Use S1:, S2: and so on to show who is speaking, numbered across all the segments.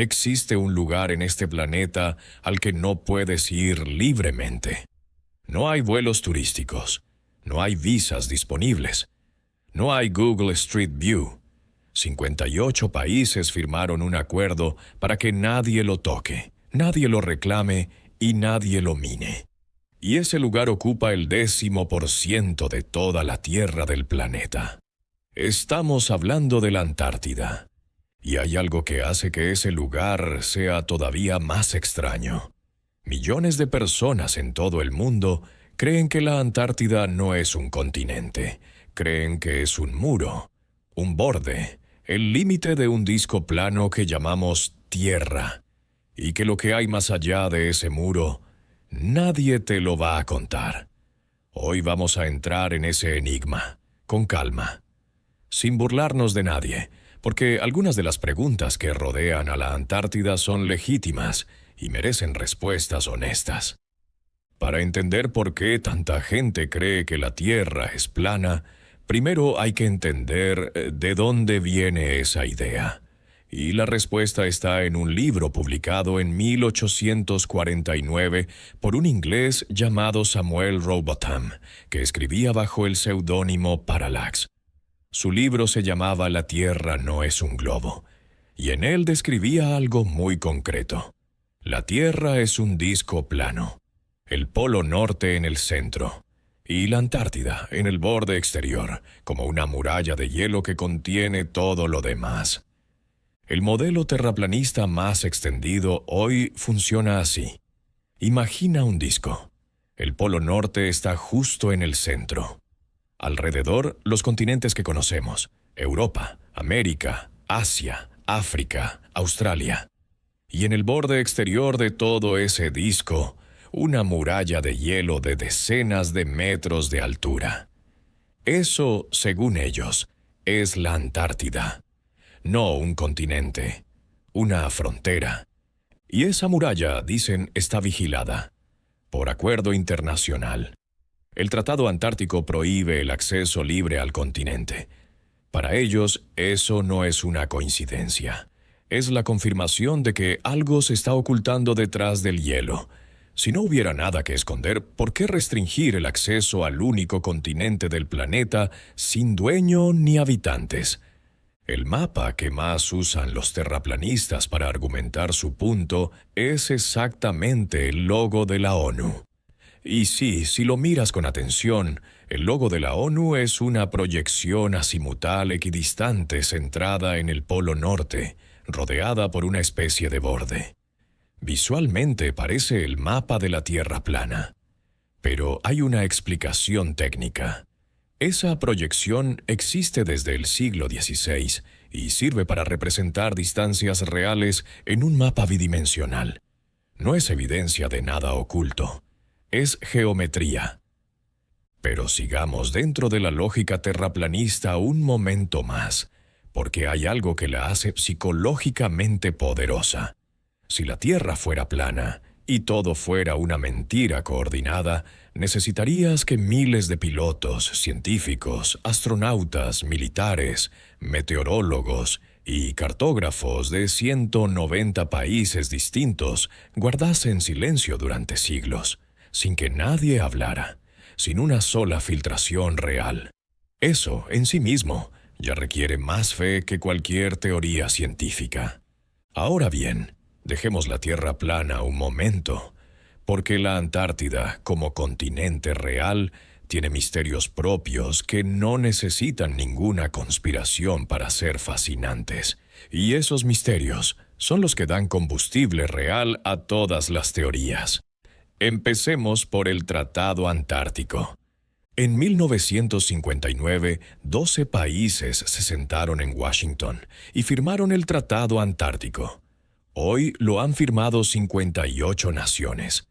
S1: Existe un lugar en este planeta al que no puedes ir libremente. No hay vuelos turísticos, no hay visas disponibles, no hay Google Street View. 58 países firmaron un acuerdo para que nadie lo toque, nadie lo reclame y nadie lo mine. Y ese lugar ocupa el 10% de toda la tierra del planeta. Estamos hablando de la Antártida. Y hay algo que hace que ese lugar sea todavía más extraño. Millones de personas en todo el mundo creen que la Antártida no es un continente. Creen que es un muro, un borde, el límite de un disco plano que llamamos Tierra. Y que lo que hay más allá de ese muro, nadie te lo va a contar. Hoy vamos a entrar en ese enigma, con calma, sin burlarnos de nadie, porque algunas de las preguntas que rodean a la Antártida son legítimas y merecen respuestas honestas. Para entender por qué tanta gente cree que la Tierra es plana, primero hay que entender de dónde viene esa idea. Y la respuesta está en un libro publicado en 1849 por un inglés llamado Samuel Rowbotham, que escribía bajo el seudónimo Parallax. Su libro se llamaba La Tierra no es un globo, y en él describía algo muy concreto. La Tierra es un disco plano, el Polo Norte en el centro, y la Antártida en el borde exterior, como una muralla de hielo que contiene todo lo demás. El modelo terraplanista más extendido hoy funciona así. Imagina un disco. El Polo Norte está justo en el centro. Alrededor, los continentes que conocemos: Europa, América, Asia, África, Australia. Y en el borde exterior de todo ese disco, una muralla de hielo de decenas de metros de altura. Eso, según ellos, es la Antártida. No un continente, una frontera. Y esa muralla, dicen, está vigilada por acuerdo internacional. El Tratado Antártico prohíbe el acceso libre al continente. Para ellos, eso no es una coincidencia. Es la confirmación de que algo se está ocultando detrás del hielo. Si no hubiera nada que esconder, ¿por qué restringir el acceso al único continente del planeta sin dueño ni habitantes? El mapa que más usan los terraplanistas para argumentar su punto es exactamente el logo de la ONU. Y sí, si lo miras con atención, el logo de la ONU es una proyección azimutal equidistante centrada en el Polo Norte, rodeada por una especie de borde. Visualmente parece el mapa de la Tierra plana. Pero hay una explicación técnica. Esa proyección existe desde el siglo XVI y sirve para representar distancias reales en un mapa bidimensional. No es evidencia de nada oculto. Es geometría. Pero sigamos dentro de la lógica terraplanista un momento más, porque hay algo que la hace psicológicamente poderosa. Si la Tierra fuera plana y todo fuera una mentira coordinada, necesitarías que miles de pilotos, científicos, astronautas, militares, meteorólogos y cartógrafos de 190 países distintos guardasen silencio durante siglos, sin que nadie hablara, sin una sola filtración real. Eso, en sí mismo, ya requiere más fe que cualquier teoría científica. Ahora bien, dejemos la Tierra plana un momento, porque la Antártida, como continente real, tiene misterios propios que no necesitan ninguna conspiración para ser fascinantes. Y esos misterios son los que dan combustible real a todas las teorías. Empecemos por el Tratado Antártico. En 1959, 12 países se sentaron en Washington y firmaron el Tratado Antártico. Hoy lo han firmado 58 naciones.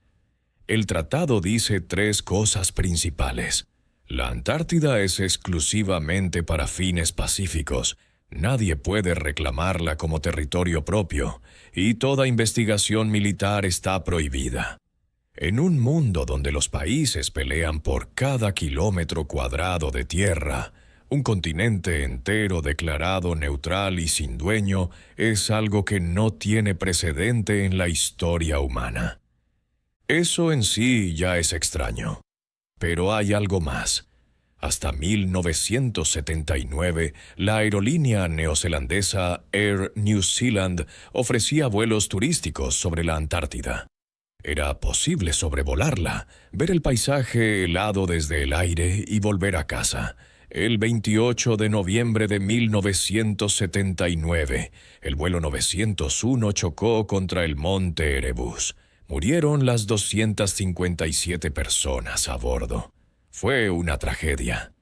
S1: El tratado dice 3 cosas principales. La Antártida es exclusivamente para fines pacíficos. Nadie puede reclamarla como territorio propio, y toda investigación militar está prohibida. En un mundo donde los países pelean por cada kilómetro cuadrado de tierra, Un continente entero declarado neutral y sin dueño es algo que no tiene precedente en la historia humana. Eso en sí ya es extraño. Pero hay algo más. Hasta 1979, la aerolínea neozelandesa Air New Zealand ofrecía vuelos turísticos sobre la Antártida. Era posible sobrevolarla, ver el paisaje helado desde el aire y volver a casa. El 28 de noviembre de 1979, el vuelo 901 chocó contra el monte Erebus. Murieron las 257 personas a bordo. Fue una tragedia,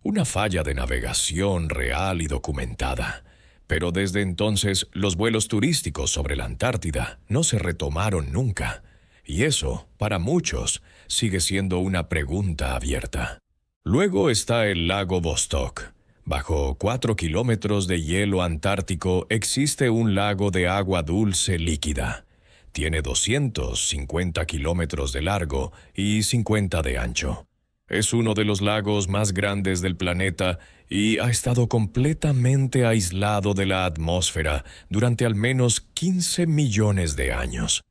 S1: una falla de navegación real y documentada. Pero desde entonces los vuelos turísticos sobre la Antártida no se retomaron nunca. Y eso, para muchos, sigue siendo una pregunta abierta. Luego está el lago Vostok. Bajo 4 kilómetros de hielo antártico existe un lago de agua dulce líquida. Tiene 250 kilómetros de largo y 50 de ancho. Es uno de los lagos más grandes del planeta y ha estado completamente aislado de la atmósfera durante al menos 15 millones de años.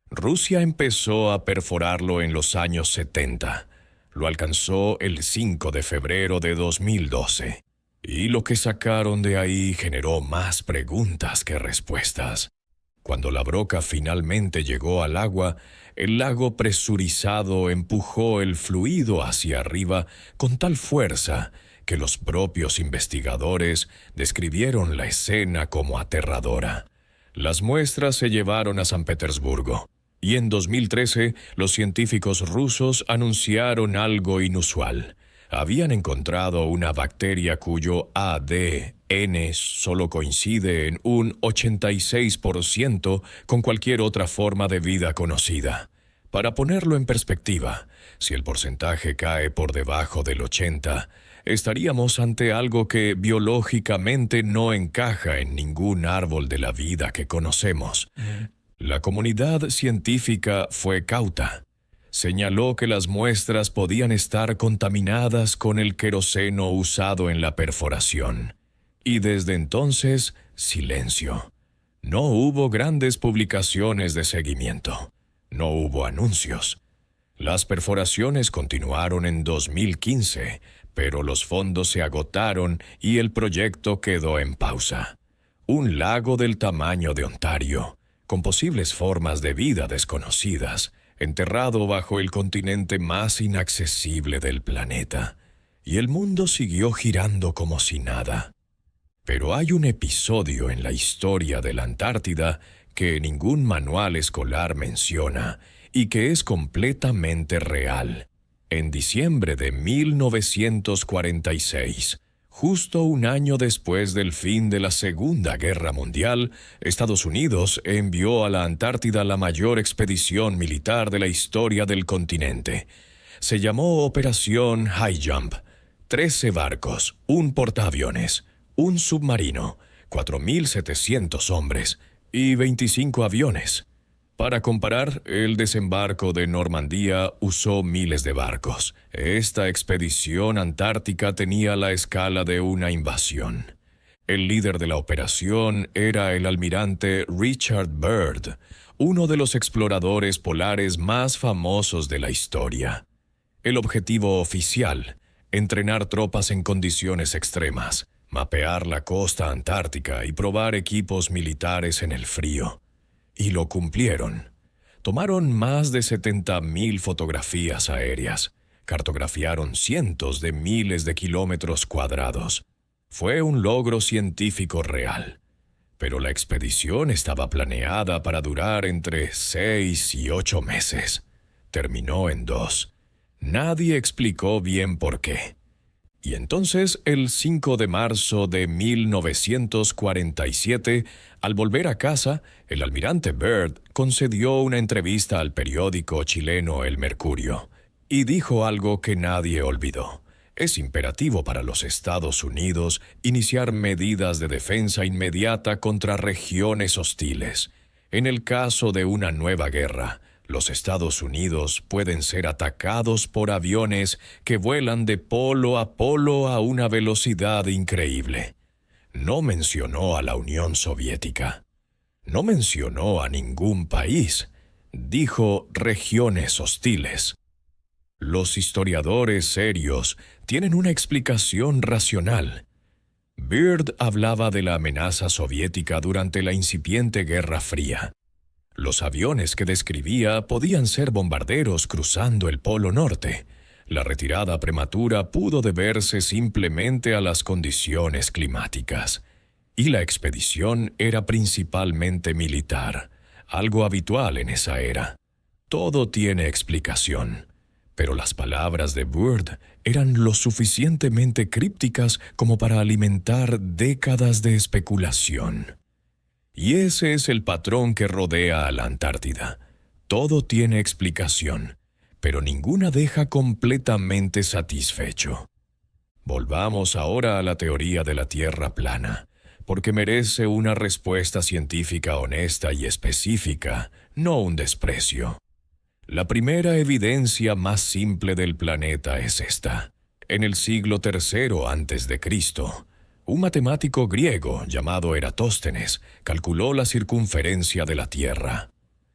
S1: Rusia empezó a perforarlo en los años 70. Lo alcanzó el 5 de febrero de 2012. Y lo que sacaron de ahí generó más preguntas que respuestas. Cuando la broca finalmente llegó al agua, el lago presurizado empujó el fluido hacia arriba con tal fuerza que los propios investigadores describieron la escena como aterradora. Las muestras se llevaron a San Petersburgo. Y en 2013, los científicos rusos anunciaron algo inusual. Habían encontrado una bacteria cuyo ADN solo coincide en un 86% con cualquier otra forma de vida conocida. Para ponerlo en perspectiva, si el porcentaje cae por debajo del 80%, estaríamos ante algo que biológicamente no encaja en ningún árbol de la vida que conocemos. La comunidad científica fue cauta. Señaló que las muestras podían estar contaminadas con el queroseno usado en la perforación. Y desde entonces, silencio. No hubo grandes publicaciones de seguimiento. No hubo anuncios. Las perforaciones continuaron en 2015, pero los fondos se agotaron y el proyecto quedó en pausa. Un lago del tamaño de Ontario, con posibles formas de vida desconocidas, enterrado bajo el continente más inaccesible del planeta. Y el mundo siguió girando como si nada. Pero hay un episodio en la historia de la Antártida que ningún manual escolar menciona y que es completamente real. En diciembre de 1946, justo un año después del fin de la Segunda Guerra Mundial, Estados Unidos envió a la Antártida la mayor expedición militar de la historia del continente. Se llamó Operación High Jump. 13 barcos, un portaaviones, un submarino, 4.700 hombres y 25 aviones. Para comparar, el desembarco de Normandía usó miles de barcos. Esta expedición antártica tenía la escala de una invasión. El líder de la operación era el almirante Richard Byrd, uno de los exploradores polares más famosos de la historia. El objetivo oficial: entrenar tropas en condiciones extremas, mapear la costa antártica y probar equipos militares en el frío. Y lo cumplieron. Tomaron más de 70.000 fotografías aéreas. Cartografiaron cientos de miles de kilómetros cuadrados. Fue un logro científico real. Pero la expedición estaba planeada para durar entre 6 y 8 meses. Terminó en 2. Nadie explicó bien por qué. Y entonces, el 5 de marzo de 1947, al volver a casa, el almirante Byrd concedió una entrevista al periódico chileno El Mercurio y dijo algo que nadie olvidó. Es imperativo para los Estados Unidos iniciar medidas de defensa inmediata contra regiones hostiles. En el caso de una nueva guerra, Los Estados Unidos pueden ser atacados por aviones que vuelan de polo a una velocidad increíble. No mencionó a la Unión Soviética. No mencionó a ningún país. Dijo regiones hostiles. Los historiadores serios tienen una explicación racional. Byrd hablaba de la amenaza soviética durante la incipiente Guerra Fría. Los aviones que describía podían ser bombarderos cruzando el Polo Norte. La retirada prematura pudo deberse simplemente a las condiciones climáticas. Y la expedición era principalmente militar, algo habitual en esa era. Todo tiene explicación. Pero las palabras de Byrd eran lo suficientemente crípticas como para alimentar décadas de especulación. Y ese es el patrón que rodea a la Antártida. Todo tiene explicación, pero ninguna deja completamente satisfecho. Volvamos ahora a la teoría de la Tierra plana, porque merece una respuesta científica honesta y específica, no un desprecio. La primera evidencia más simple del planeta es esta. En el siglo III a.C., un matemático griego llamado Eratóstenes calculó la circunferencia de la Tierra.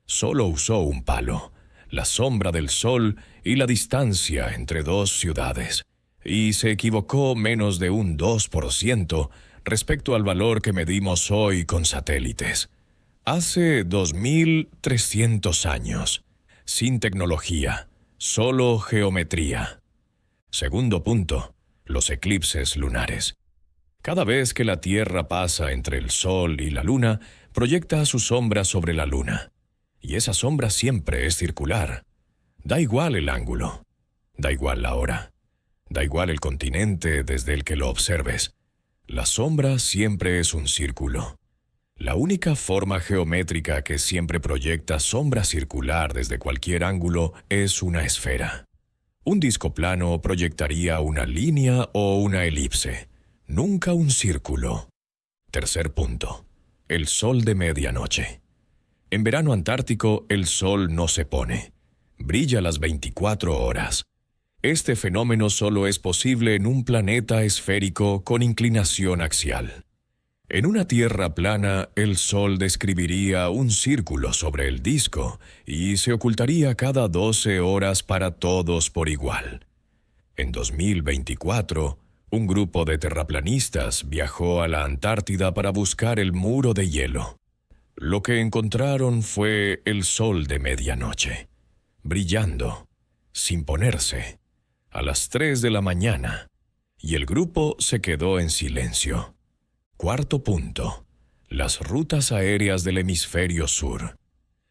S1: Solo usó un palo, la sombra del Sol y la distancia entre dos ciudades, y se equivocó menos de un 2% respecto al valor que medimos hoy con satélites. Hace 2300 años, sin tecnología, solo geometría. Segundo punto, los eclipses lunares. Cada vez que la Tierra pasa entre el Sol y la Luna, proyecta su sombra sobre la Luna. Y esa sombra siempre es circular. Da igual el ángulo. Da igual la hora. Da igual el continente desde el que lo observes. La sombra siempre es un círculo. La única forma geométrica que siempre proyecta sombra circular desde cualquier ángulo es una esfera. Un disco plano proyectaría una línea o una elipse. Nunca un círculo. Tercer punto. El sol de medianoche. En verano antártico, el sol no se pone. Brilla las 24 horas. Este fenómeno solo es posible en un planeta esférico con inclinación axial. En una Tierra plana, el sol describiría un círculo sobre el disco y se ocultaría cada 12 horas para todos por igual. En 2024, un grupo de terraplanistas viajó a la Antártida para buscar el muro de hielo. Lo que encontraron fue el sol de medianoche, brillando, sin ponerse, a las 3 de la mañana, y el grupo se quedó en silencio. Cuarto punto. Las rutas aéreas del hemisferio sur.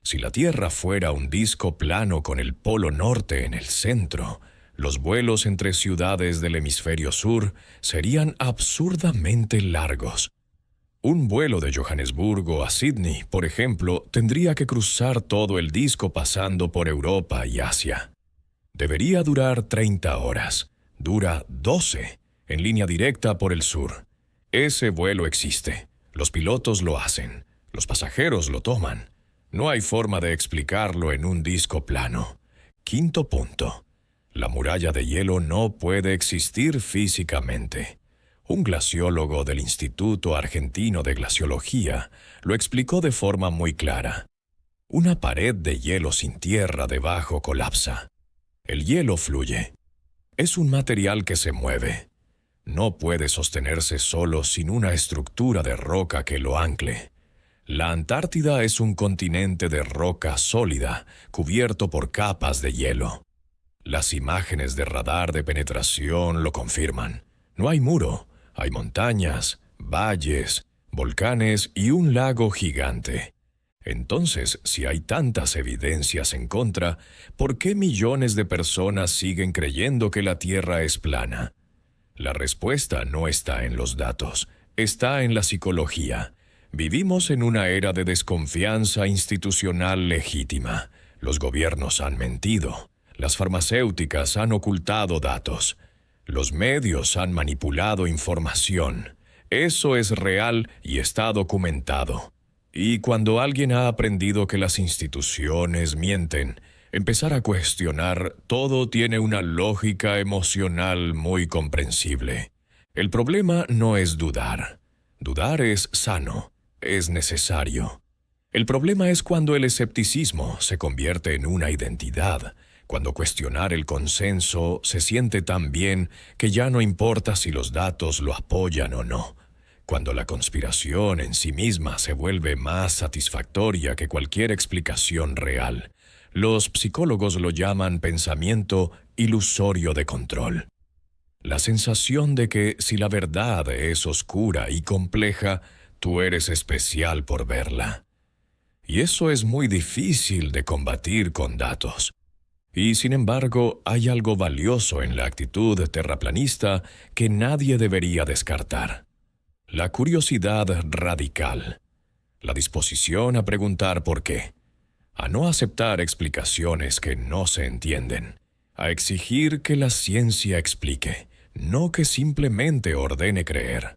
S1: Si la Tierra fuera un disco plano con el Polo Norte en el centro, los vuelos entre ciudades del hemisferio sur serían absurdamente largos. Un vuelo de Johannesburgo a Sydney, por ejemplo, tendría que cruzar todo el disco pasando por Europa y Asia. Debería durar 30 horas. Dura 12, en línea directa por el sur. Ese vuelo existe. Los pilotos lo hacen. Los pasajeros lo toman. No hay forma de explicarlo en un disco plano. Quinto punto. La muralla de hielo no puede existir físicamente. Un glaciólogo del Instituto Argentino de Glaciología lo explicó de forma muy clara. Una pared de hielo sin tierra debajo colapsa. El hielo fluye. Es un material que se mueve. No puede sostenerse solo sin una estructura de roca que lo ancle. La Antártida es un continente de roca sólida, cubierto por capas de hielo. Las imágenes de radar de penetración lo confirman. No hay muro, hay montañas, valles, volcanes y un lago gigante. Entonces, si hay tantas evidencias en contra, ¿por qué millones de personas siguen creyendo que la Tierra es plana? La respuesta no está en los datos, está en la psicología. Vivimos en una era de desconfianza institucional legítima. Los gobiernos han mentido. Las farmacéuticas han ocultado datos. Los medios han manipulado información. Eso es real y está documentado. Y cuando alguien ha aprendido que las instituciones mienten, empezar a cuestionar todo tiene una lógica emocional muy comprensible. El problema no es dudar. Dudar es sano, es necesario. El problema es cuando el escepticismo se convierte en una identidad, cuando cuestionar el consenso se siente tan bien que ya no importa si los datos lo apoyan o no, cuando la conspiración en sí misma se vuelve más satisfactoria que cualquier explicación real. Los psicólogos lo llaman pensamiento ilusorio de control. La sensación de que si la verdad es oscura y compleja, tú eres especial por verla. Y eso es muy difícil de combatir con datos. Y sin embargo, hay algo valioso en la actitud terraplanista que nadie debería descartar. La curiosidad radical. La disposición a preguntar por qué. A no aceptar explicaciones que no se entienden. A exigir que la ciencia explique, no que simplemente ordene creer.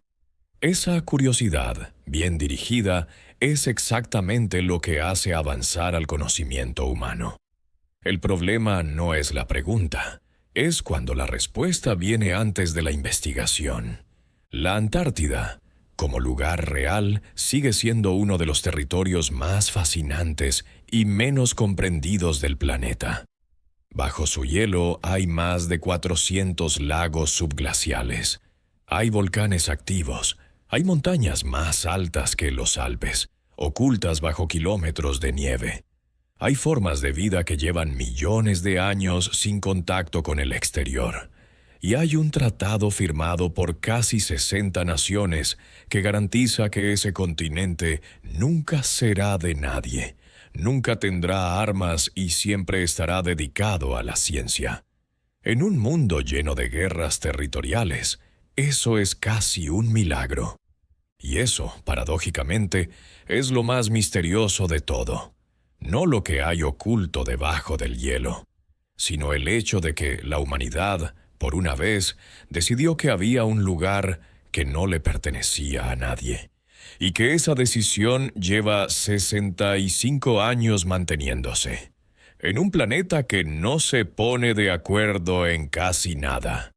S1: Esa curiosidad, bien dirigida, es exactamente lo que hace avanzar al conocimiento humano. El problema no es la pregunta, es cuando la respuesta viene antes de la investigación. La Antártida, como lugar real, sigue siendo uno de los territorios más fascinantes y menos comprendidos del planeta. Bajo su hielo hay más de 400 lagos subglaciales. Hay volcanes activos. Hay montañas más altas que los Alpes, ocultas bajo kilómetros de nieve. Hay formas de vida que llevan millones de años sin contacto con el exterior. Y hay un tratado firmado por casi 60 naciones que garantiza que ese continente nunca será de nadie, nunca tendrá armas y siempre estará dedicado a la ciencia. En un mundo lleno de guerras territoriales, eso es casi un milagro. Y eso, paradójicamente, es lo más misterioso de todo. No lo que hay oculto debajo del hielo, sino el hecho de que la humanidad, por una vez, decidió que había un lugar que no le pertenecía a nadie, y que esa decisión lleva 65 años manteniéndose, en un planeta que no se pone de acuerdo en casi nada.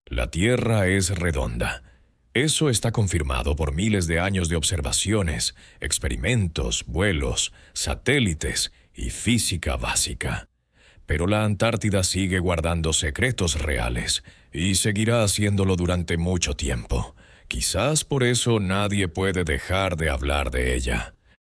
S1: La Tierra es redonda. Eso está confirmado por miles de años de observaciones, experimentos, vuelos, satélites y física básica. Pero la Antártida sigue guardando secretos reales y seguirá haciéndolo durante mucho tiempo. Quizás por eso nadie puede dejar de hablar de ella.